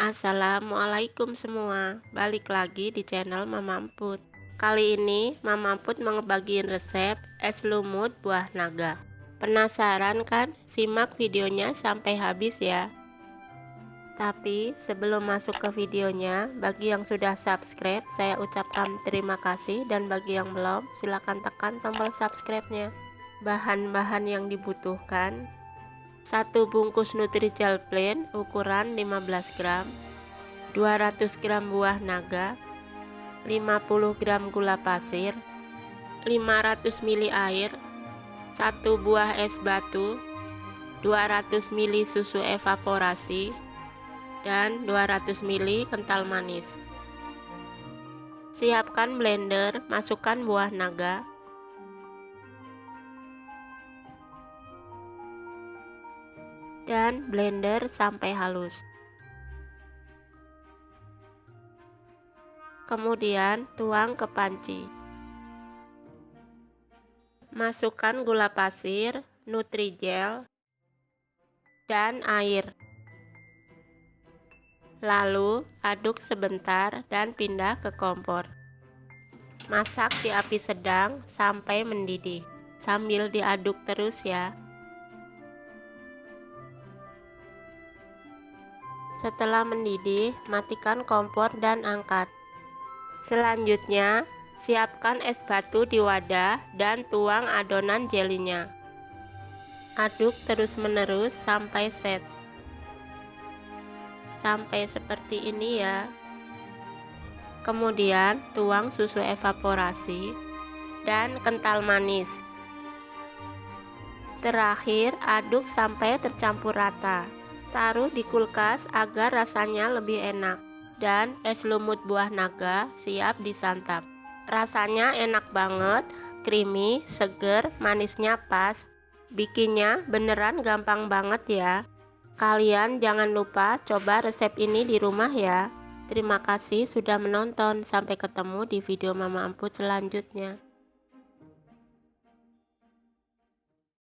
Assalamualaikum semua, balik lagi di channel Mama Emput. Kali ini Mama Emput mau ngebagiin resep es lumut buah naga. Penasaran kan? Simak videonya sampai habis ya. Tapi sebelum masuk ke videonya, bagi yang sudah subscribe saya ucapkan terima kasih, dan bagi yang belum silahkan tekan tombol subscribe-nya. Bahan-bahan yang dibutuhkan: 1 bungkus Nutrijel plain ukuran 15 gram, 200 gram buah naga, 50 gram gula pasir, 500 ml air, 1 buah es batu, 200 ml susu evaporasi, dan 200 ml kental manis. Siapkan blender, masukkan buah naga, dan blender sampai halus. Kemudian tuang ke panci. Masukkan gula pasir, Nutrijel, dan air. Lalu aduk sebentar dan pindah ke kompor. Masak di api sedang sampai mendidih, sambil diaduk terus ya. Setelah mendidih, matikan kompor dan angkat. Selanjutnya, siapkan es batu di wadah dan tuang adonan jelinya. Aduk terus-menerus sampai set. Sampai seperti ini ya. Kemudian tuang susu evaporasi dan kental manis. Terakhir, aduk sampai tercampur rata. Taruh di kulkas agar rasanya lebih enak. Dan es lumut buah naga siap disantap. Rasanya enak banget, creamy, seger, manisnya pas. Bikinnya beneran gampang banget ya. Kalian jangan lupa coba resep ini di rumah ya. Terima kasih sudah menonton. Sampai ketemu di video Mama Emput selanjutnya.